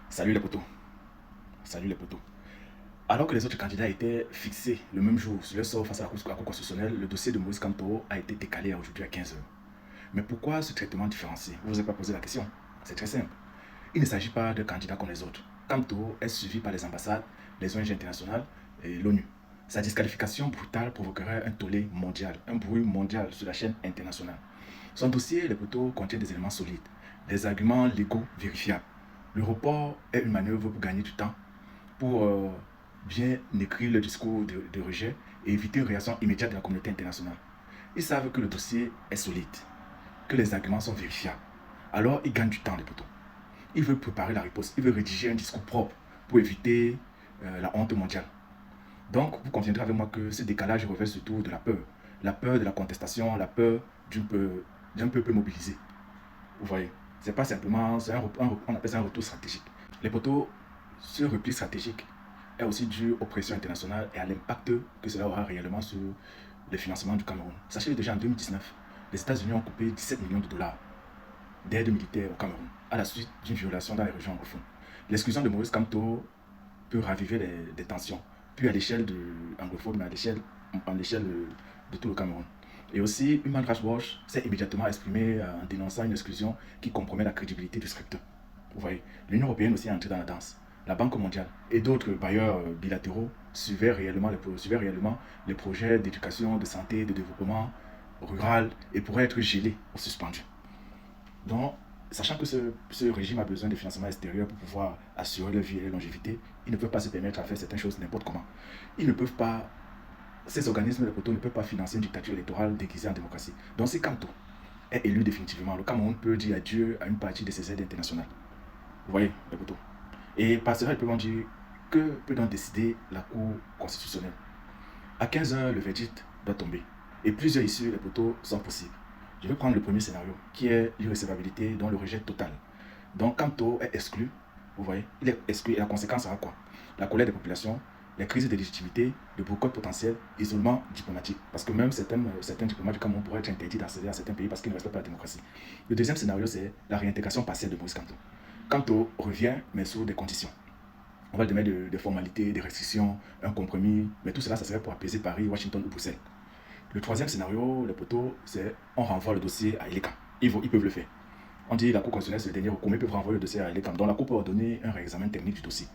Salut les potos. Salut les potos. Alors que les autres candidats étaient fixés le même jour sur leur sort face à la Cour constitutionnelle, le dossier de Maurice Kamto a été décalé à aujourd'hui à 15 heures. Mais pourquoi ce traitement différencié? Vous vous êtes pas posé la question? C'est très simple. Il ne s'agit pas de candidats comme les autres. Kamto est suivi par les ambassades, les ONG internationales et l'ONU. Sa disqualification brutale provoquerait un tollé mondial, un bruit mondial sur la chaîne internationale. Son dossier, les poteaux, contient des éléments solides, des arguments légaux vérifiables. Le report est une manœuvre pour gagner du temps, pour bien écrire le discours de rejet et éviter une réaction immédiate de la communauté internationale. Ils savent que le dossier est solide, que les arguments sont vérifiables. Alors ils gagnent du temps, les poteaux. Ils veulent préparer la riposte, ils veulent rédiger un discours propre pour éviter la honte mondiale. Donc, vous conviendrez avec moi que ce décalage revêt surtout de la peur. La peur de la contestation, la peur d'un peuple mobilisé. Vous voyez, c'est pas simplement, on appelle ça un retour stratégique. Les poteaux, ce repli stratégique est aussi dû aux pressions internationales et à l'impact que cela aura réellement sur le financement du Cameroun. Sachez déjà en 2019, les États-Unis ont coupé 17 millions de dollars d'aide militaire au Cameroun à la suite d'une violation dans les régions anglophones. L'exclusion de Maurice Kamto peut raviver des tensions, puis à l'échelle anglophone, mais à l'échelle de tout le Cameroun. Et aussi, Human Rights Watch s'est immédiatement exprimé en dénonçant une exclusion qui compromet la crédibilité du secteur. Vous voyez, l'Union européenne aussi est entrée dans la danse. La Banque mondiale et d'autres bailleurs bilatéraux suivaient réellement les projets d'éducation, de santé, de développement rural et pourraient être gelés ou suspendus. Donc, sachant que ce régime a besoin de financement extérieur pour pouvoir assurer leur vie et leur longévité, ils ne peuvent pas se permettre à faire certaines choses n'importe comment. Ils ne peuvent pas, ces organismes de poteaux ne peuvent pas financer une dictature électorale déguisée en démocratie. Donc si Kamto est élu définitivement, le Cameroun peut dire adieu à une partie de ses aides internationales. Vous voyez, les poteaux. Et par cela, ils peuvent dire que peut donc décider la Cour constitutionnelle. À 15 heures, le verdict doit tomber. Et plusieurs issues, les poteaux, sont possibles. Je vais prendre le premier scénario, qui est l'irrécevabilité, dont le rejet total. Donc, Kamto est exclu, vous voyez, il est exclu, et la conséquence sera quoi? La colère des populations, les crises de légitimité, le boycott potentiel, isolement diplomatique. Parce que même certains diplomates du Cameroun pourraient être interdits d'accéder à certains pays parce qu'ils ne respectent pas la démocratie. Le deuxième scénario, c'est la réintégration partielle de Maurice Kamto. Kamto revient, mais sous des conditions. On va lui mettre des formalités, des restrictions, un compromis, mais tout cela, ça serait pour apaiser Paris, Washington ou Bruxelles. Le troisième scénario, les poteaux, c'est on renvoie le dossier à Elecam. Ils peuvent le faire. On dit la Cour constitutionnelle, c'est le dernier recours, mais ils peuvent renvoyer le dossier à Elecam. Donc la Cour peut ordonner un réexamen technique du dossier.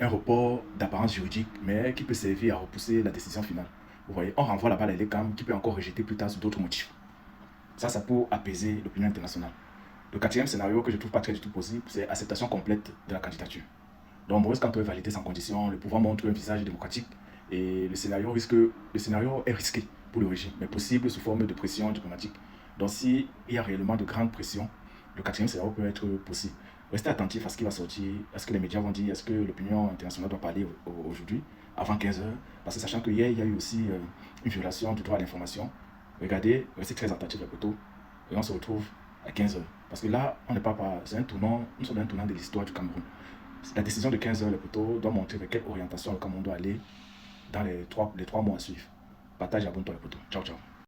Un report d'apparence juridique, mais qui peut servir à repousser la décision finale. Vous voyez, on renvoie la balle à Elecam, qui peut encore rejeter plus tard sur d'autres motifs. Ça peut apaiser l'opinion internationale. Le quatrième scénario que je ne trouve pas très du tout possible, c'est acceptation complète de la candidature. Donc Maurice Kamto est validé sans condition, le pouvoir montre un visage démocratique et le scénario est risqué pour le régime, mais possible sous forme de pression diplomatique. Donc s'il y a réellement de grandes pressions, le quatrième scénario peut être possible. Restez attentif à ce qui va sortir, est-ce que les médias vont dire, est-ce que l'opinion internationale doit parler aujourd'hui, avant 15 heures, parce que sachant qu'hier, il y a eu aussi une violation du droit à l'information. Regardez, restez très attentifs les poteaux, et on se retrouve à 15 heures. Parce que là, on n'est pas, c'est un tournant, nous sommes dans un tournant de l'histoire du Cameroun. La décision de 15 heures, le poteau, doit montrer vers quelle orientation le Cameroun doit aller dans les trois mois à suivre. Partage et abonne-toi, le poteau. Ciao, ciao.